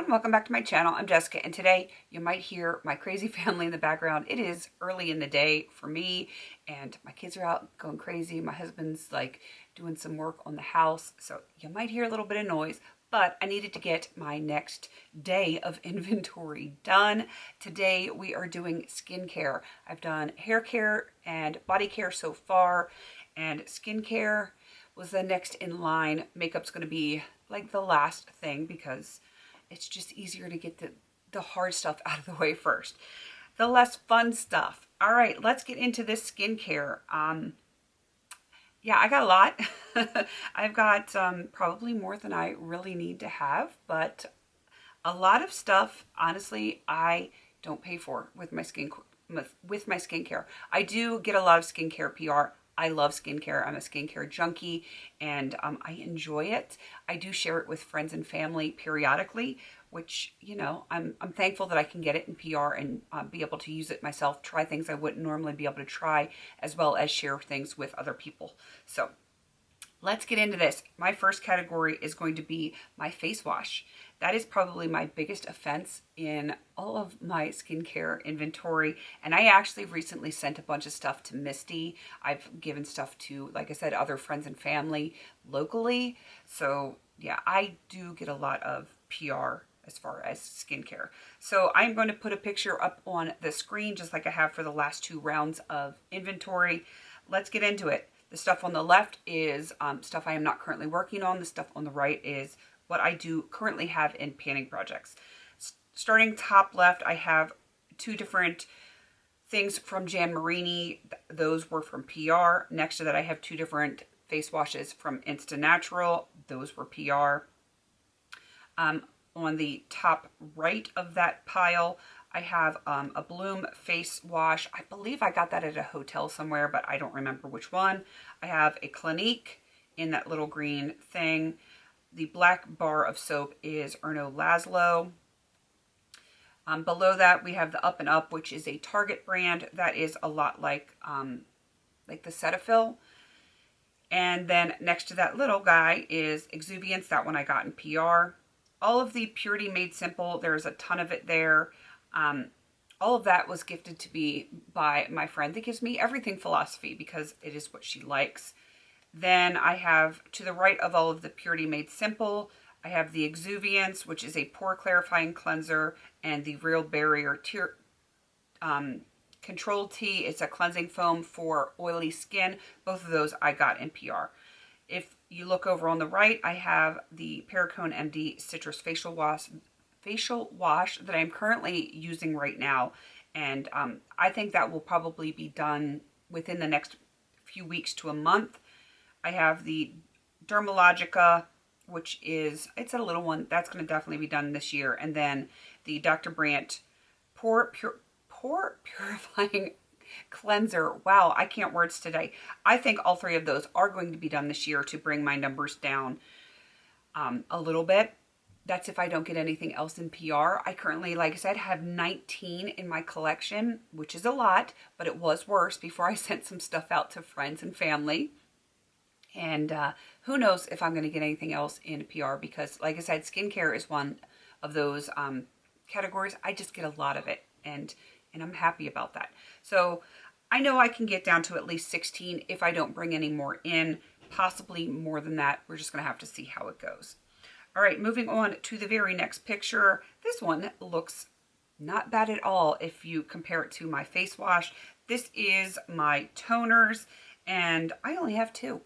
everyone, welcome back to my channel. I'm Jessica, and today you might hear my crazy family in the background. It is early in the day for me, and my kids are out going crazy. My husband's like doing some work on the house, so you might hear a little bit of noise, but I needed to get my next day of inventory done. Today we are doing skincare. I've done hair care and body care so far, and skincare was the next in line. Makeup's going to be like the last thing because it's just easier to get the hard stuff out of the way first. The less fun stuff. All right, let's get into this skincare. Yeah, I got a lot. I've got probably more than I really need to have, but a lot of stuff, honestly, I don't pay for with my skincare. I do get a lot of skincare PR. I love skincare. I'm a skincare junkie, and I enjoy it. I do share it with friends and family periodically, which, you know, I'm thankful that I can get it in PR and be able to use it myself, try things I wouldn't normally be able to try, as well as share things with other people. So let's get into this. My first category is going to be my face wash. That is probably my biggest offense in all of my skincare inventory. And I actually recently sent a bunch of stuff to Misty. I've given stuff to, like I said, other friends and family locally. So yeah, I do get a lot of PR as far as skincare. So I'm going to put a picture up on the screen just like I have for the last two rounds of inventory. Let's get into it. The stuff on the left is stuff I am not currently working on. The stuff on the right is what I do currently have in panning projects. Starting top left, I have two different things from Jan Marini. Those were from PR. Next to that, I have two different face washes from Insta Natural. Those were PR. On the top right of that pile, I have a Bloom face wash. I believe I got that at a hotel somewhere, but I don't remember which one. I have a Clinique in that little green thing. The black bar of soap is Erno Laszlo. Below that, we have the Up and Up, which is a Target brand. That is a lot like the Cetaphil. And then next to that little guy is Exuviance. That one I got in PR. All of the Purity Made Simple, there's a ton of it there. All of that was gifted to me by my friend that gives me everything philosophy because it is what she likes. Then I have, to the right of all of the Purity Made Simple, I have the Exuviance, which is a pore clarifying cleanser, and the Real Barrier Control Tea. It's a cleansing foam for oily skin. Both of those I got in PR. If you look over on the right, I have the Perricone MD Citrus Facial Wash that I'm currently using right now. And I think that will probably be done within the next few weeks to a month. I have the Dermalogica, which is, it's a little one. That's going to definitely be done this year. And then the Dr. Brandt Pore Purifying Cleanser. Wow, I can't words today. I think all three of those are going to be done this year to bring my numbers down a little bit. That's if I don't get anything else in PR. I currently, like I said, have 19 in my collection, which is a lot, but it was worse before I sent some stuff out to friends and family. And who knows if I'm going to get anything else in PR because, like I said, skincare is one of those categories. I just get a lot of it, and I'm happy about that. So I know I can get down to at least 16 if I don't bring any more in, possibly more than that. We're just going to have to see how it goes. All right, moving on to the very next picture. This one looks not bad at all if you compare it to my face wash. This is my toners, and I only have two.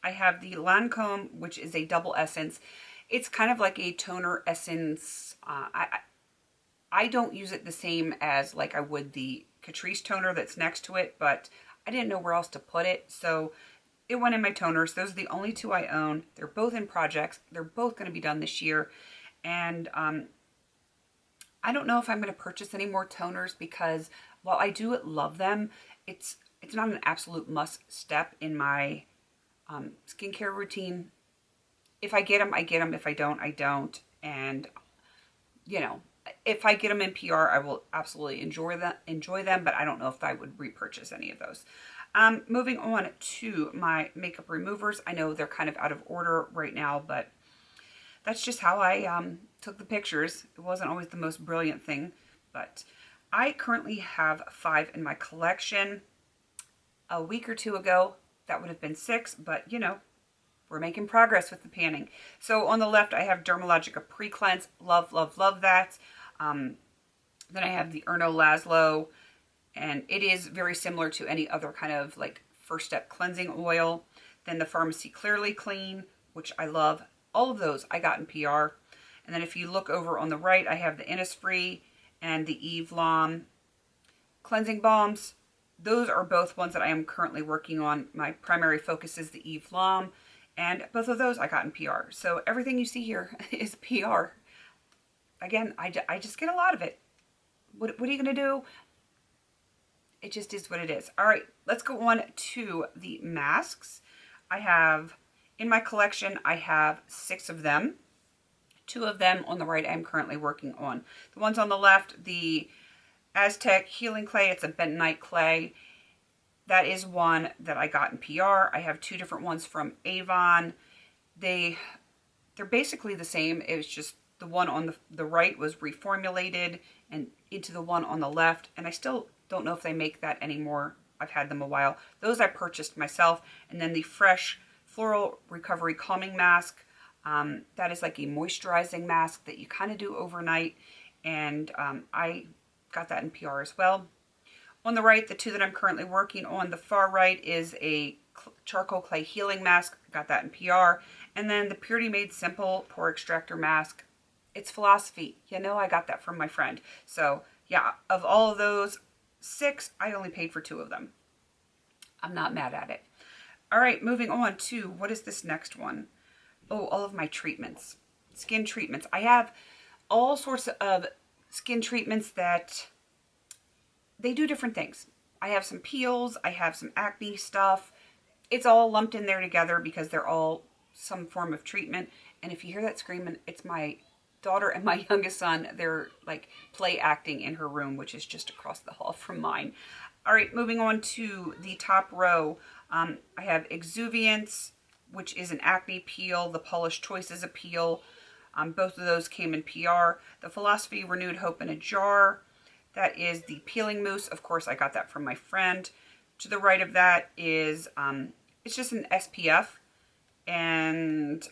I have the Lancome, which is a double essence. It's kind of like a toner essence. I don't use it the same as like I would the Catrice toner that's next to it, but I didn't know where else to put it, so it went in my toners. Those are the only two I own. They're both in projects. They're both going to be done this year, and I don't know if I'm going to purchase any more toners because while I do love them, it's not an absolute must step in my skincare routine. If I get them, I get them. If I don't, I don't. And, you know, if I get them in PR, I will absolutely enjoy them, but I don't know if I would repurchase any of those. Moving on to my makeup removers. I know they're kind of out of order right now, but that's just how I took the pictures. It wasn't always the most brilliant thing, but I currently have 5 in my collection. A week or 2 ago, that would have been 6, but you know, we're making progress with the panning. So on the left, I have Dermalogica Pre-Cleanse. Love, love, love that. Then I have the Erno Laszlo, and it is very similar to any other kind of like first step cleansing oil. Then the Pharmacy Clearly Clean, which I love. All of those I got in PR. And then if you look over on the right, I have the Innisfree and the Eve Lom cleansing balms. Those are both ones that I am currently working on. My primary focus is the Eve Lom, and both of those I got in PR. So everything you see here is PR. Again, I just get a lot of it. What are you going to do? It just is what it is. All right, let's go on to the masks. I have, in my collection, I have 6 of them. 2 of them on the right I'm currently working on. The ones on the left, the Aztec Healing Clay, it's a bentonite clay. That is one that I got in PR. I have 2 different ones from Avon. They're basically the same. It was just the one on the right was reformulated and into the one on the left. And I still don't know if they make that anymore. I've had them a while. Those I purchased myself. And then the Fresh Floral Recovery Calming Mask. That is like a moisturizing mask that you kind of do overnight. And I got that in PR as well. On the right, the 2 that I'm currently working on, the far right is a charcoal clay healing mask. Got that in PR. And then the Purity Made Simple Pore Extractor Mask. It's Philosophy. You know, I got that from my friend. So yeah, of all of those 6, I only paid for 2 of them. I'm not mad at it. All right, moving on to, what is this next one? Oh, all of my treatments. Skin treatments. I have all sorts of skin treatments that they do different things. I have some peels. I have some acne stuff. It's all lumped in there together because they're all some form of treatment. And if you hear that screaming, it's my daughter and my youngest son. They're like play acting in her room, which is just across the hall from mine. All right, moving on to the top row. I have Exuviance, which is an acne peel. The Polished Choice is a peel. Both of those came in PR. The Philosophy Renewed Hope in a Jar. That is the peeling mousse. Of course, I got that from my friend. To the right of that is, it's just an SPF. And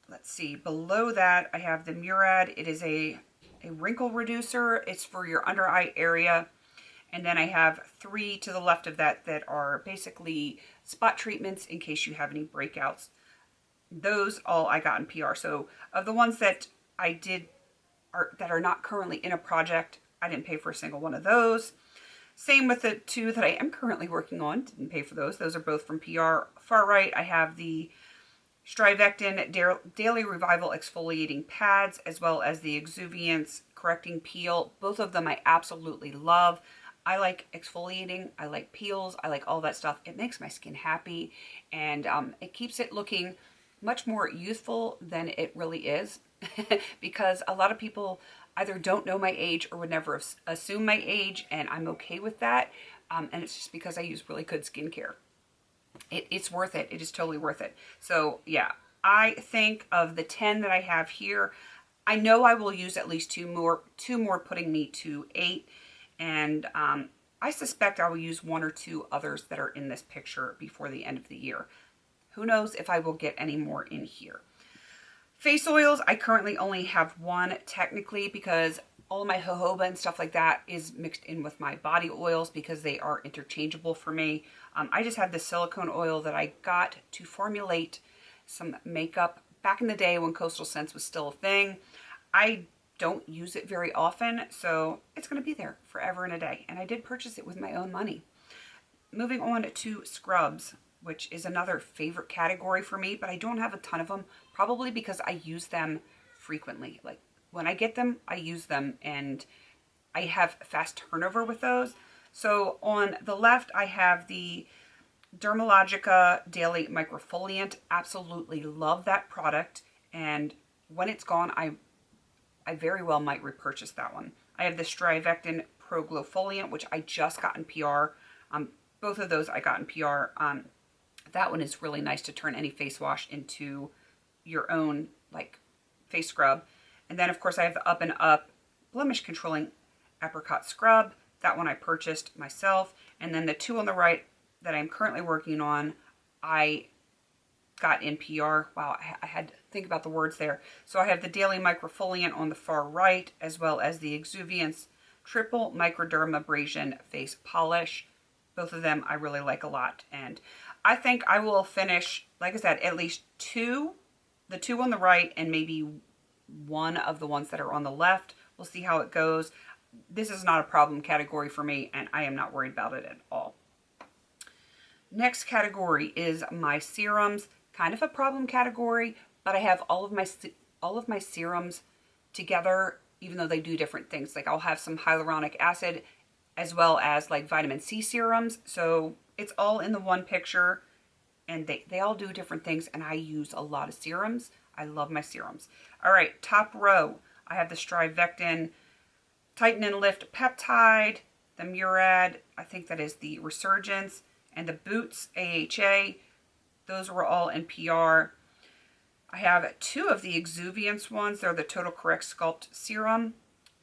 let's see, below that I have the Murad. It is a wrinkle reducer. It's for your under eye area. And then I have 3 to the left of that that are basically spot treatments in case you have any breakouts. Those all I got in PR. So of the ones that I did that are not currently in a project, I didn't pay for a single one of those. Same with the 2 that I am currently working on. Didn't pay for those. Those are both from PR. Far right, I have the Strivectin Daily Revival Exfoliating Pads, as well as the Exuviance Correcting Peel. Both of them I absolutely love. I like exfoliating, I like peels, I like all that stuff. It makes my skin happy, and it keeps it looking much more youthful than it really is. Because a lot of people either don't know my age or would never assume my age, and I'm okay with that. And it's just because I use really good skincare. It's worth it. It is totally worth it. So yeah, I think of the 10 that I have here, I know I will use at least 2 more, putting me to 8. And I suspect I will use 1 or 2 others that are in this picture before the end of the year. Who knows if I will get any more in here. Face oils, I currently only have 1 technically because all my jojoba and stuff like that is mixed in with my body oils because they are interchangeable for me. I just have the silicone oil that I got to formulate some makeup back in the day when Coastal Scents was still a thing. I don't use it very often, so it's going to be there forever and a day. And I did purchase it with my own money. Moving on to scrubs, which is another favorite category for me, but I don't have a ton of them, probably because I use them frequently. Like when I get them, I use them, and I have fast turnover with those. So on the left, I have the Dermalogica Daily Microfoliant. Absolutely love that product, and when it's gone, I very well might repurchase that one. I have the Strivectin Pro Glow Foliant, which I just got in PR. Both of those I got in PR. That one is really nice to turn any face wash into your own like face scrub. And then of course I have the Up and Up blemish controlling apricot scrub. That one I purchased myself. And then the two on the right that I'm currently working on, I got in PR. Wow, I had to think about the words there. So I have the Daily Microfoliant on the far right, as well as the Exuviance Triple Microdermabrasion Face Polish. Both of them I really like a lot. And I think I will finish, like I said, at least two, the two on the right and maybe one of the ones that are on the left. We'll see how it goes. This is not a problem category for me, and I am not worried about it at all. Next category is my serums. Kind of a problem category, but I have all of my serums together, even though they do different things. Like I'll have some hyaluronic acid as well as like vitamin C serums. So it's all in the one picture, and they all do different things, and I use a lot of serums. I love my serums. All right, top row. I have the Strivectin Tighten and Lift Peptide, the Murad, I think that is the Resurgence, and the Boots AHA. Those were all in PR. I have two of the Exuviance ones. They're the Total Correct Sculpt Serum,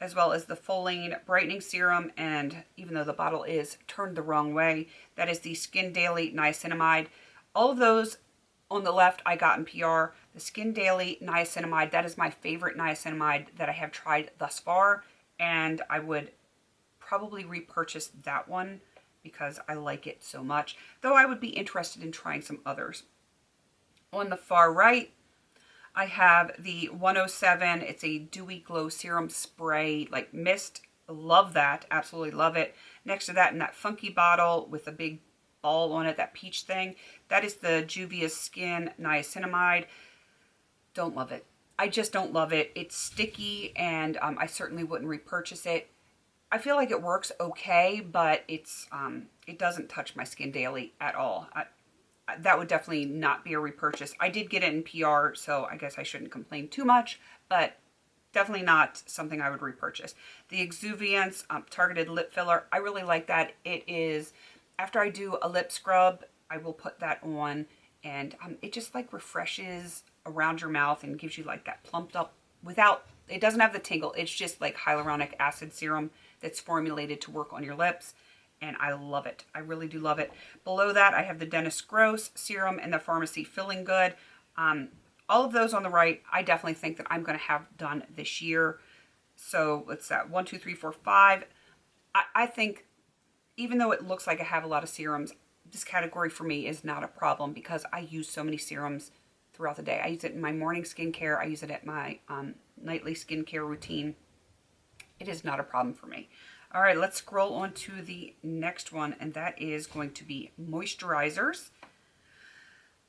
as well as the Folane Brightening Serum. And even though the bottle is turned the wrong way, that is the Skin Daily Niacinamide. All of those on the left I got in PR. The Skin Daily Niacinamide, that is my favorite niacinamide that I have tried thus far. And I would probably repurchase that one because I like it so much, though I would be interested in trying some others. On the far right, I have the 107. It's a Dewy Glow Serum Spray, like mist. Love that. Absolutely love it. Next to that, in that funky bottle with a big ball on it, that peach thing, that is the Juvia's Skin Niacinamide. Don't love it. I just don't love it. It's sticky, and I certainly wouldn't repurchase it. I feel like it works okay, but it's it doesn't touch my Skin Daily at all. That would definitely not be a repurchase. I did get it in PR, so I guess I shouldn't complain too much, but definitely not something I would repurchase. The Exuviance Targeted Lip Filler, I really like that. It is, after I do a lip scrub, I will put that on, and it just like refreshes around your mouth and gives you like that plumped up, without, it doesn't have the tingle. It's just like hyaluronic acid serum that's formulated to work on your lips, and I love it. I really do love it. Below that, I have the Dennis Gross Serum and the Pharmacy Filling Good. All of those on the right, I definitely think that I'm going to have done this year. So what's that? 1, 2, 3, 4, 5. I think even though it looks like I have a lot of serums, this category for me is not a problem because I use so many serums throughout the day. I use it in my morning skincare. I use it at my nightly skincare routine. It is not a problem for me. All right, let's scroll on to the next one, and that is going to be moisturizers.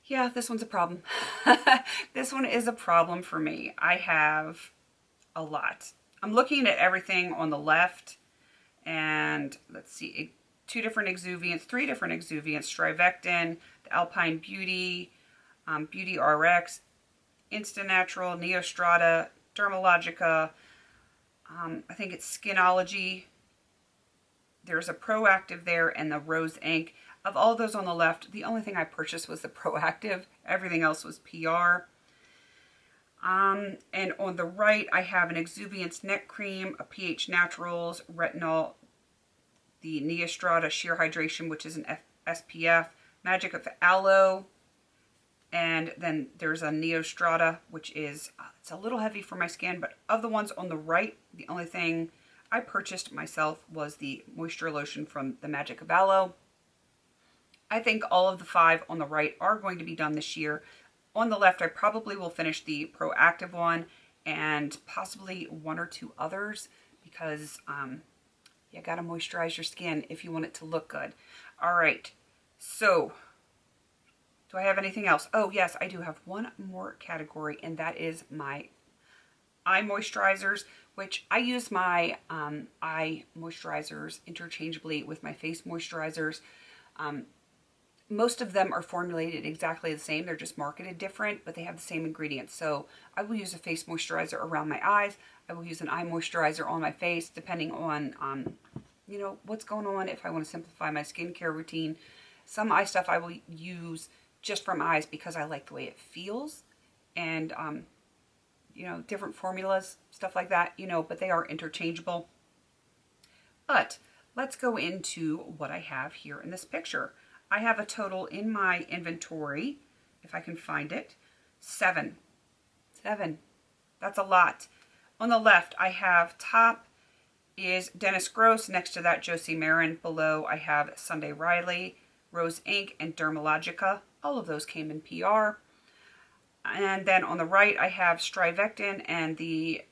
Yeah, this one's a problem. This one is a problem for me. I have a lot. I'm looking at everything on the left, and let's see, 2 different Exuviants, 3 different Exuviants, Strivectin, the Alpine Beauty, Beauty RX, Insta Natural, Neostrata, Dermalogica, I think it's Skinology. There's a Proactive there and the Rose Ink. Of all those on the left, the only thing I purchased was the Proactive. Everything else was PR. And on the right, I have an Exuviance Neck Cream, a pH Naturals, Retinol, the Neostrata Sheer Hydration, which is an SPF, Magic of Aloe, and then there's a Neostrata, which is, it's a little heavy for my skin, but of the ones on the right, the only thing I purchased myself was the moisture lotion from the Magic of Aloe. I think all of the 5 on the right are going to be done this year. On the left, I probably will finish the Proactive one and possibly 1 or 2 others because you gotta moisturize your skin if you want it to look good. All right, so do I have anything else? Oh yes, I do have one more category, and that is my eye moisturizers, which I use my eye moisturizers interchangeably with my face moisturizers. Most of them are formulated exactly the same. They're just marketed different, but they have the same ingredients. So I will use a face moisturizer around my eyes. I will use an eye moisturizer on my face, depending on, you know, what's going on. If I want to simplify my skincare routine, some eye stuff I will use just from eyes because I like the way it feels. And you know, different formulas, stuff like that, you know, but they are interchangeable. But let's go into what I have here in this picture. I have a total in my inventory, if I can find it, 7. 7. That's a lot. On the left, I have top is Dennis Gross. Next to that, Josie Marin. Below, I have Sunday Riley, Rose Inc., and Dermalogica. All of those came in PR. And then on the right, I have Strivectin and the,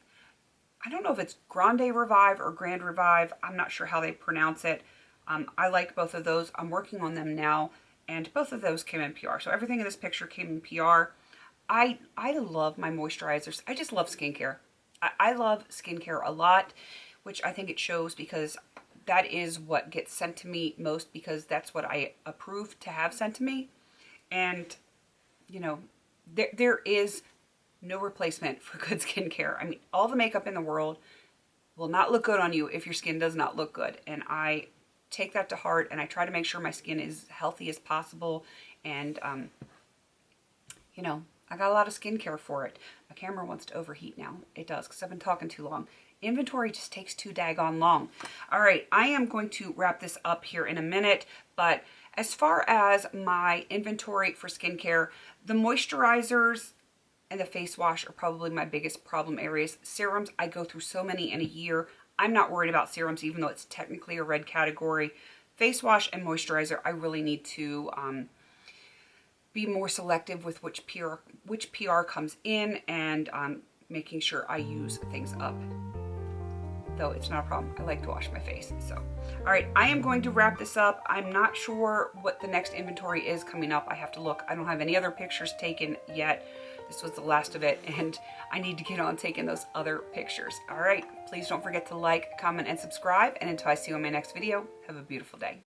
I don't know if it's Grande Revive or Grand Revive. I'm not sure how they pronounce it. I like both of those. I'm working on them now, and both of those came in PR. So everything in this picture came in PR. I love my moisturizers. I just love skincare. I love skincare a lot, which I think it shows because that is what gets sent to me most, because that's what I approve to have sent to me. And, you know, there is no replacement for good skincare. I mean, all the makeup in the world will not look good on you if your skin does not look good. And I take that to heart, and I try to make sure my skin is healthy as possible. And, you know, I got a lot of skincare for it. My camera wants to overheat now. It does, because I've been talking too long. Inventory just takes too daggone long. All right, I am going to wrap this up here in a minute, but as far as my inventory for skincare, the moisturizers and the face wash are probably my biggest problem areas. Serums, I go through so many in a year. I'm not worried about serums, even though it's technically a red category. Face wash and moisturizer, I really need to be more selective with which PR comes in, and making sure I use things up. Though it's not a problem. I like to wash my face. So, all right, I am going to wrap this up. I'm not sure what the next inventory is coming up. I have to look. I don't have any other pictures taken yet. This was the last of it, and I need to get on taking those other pictures. All right, please don't forget to like, comment, and subscribe. And until I see you in my next video, have a beautiful day.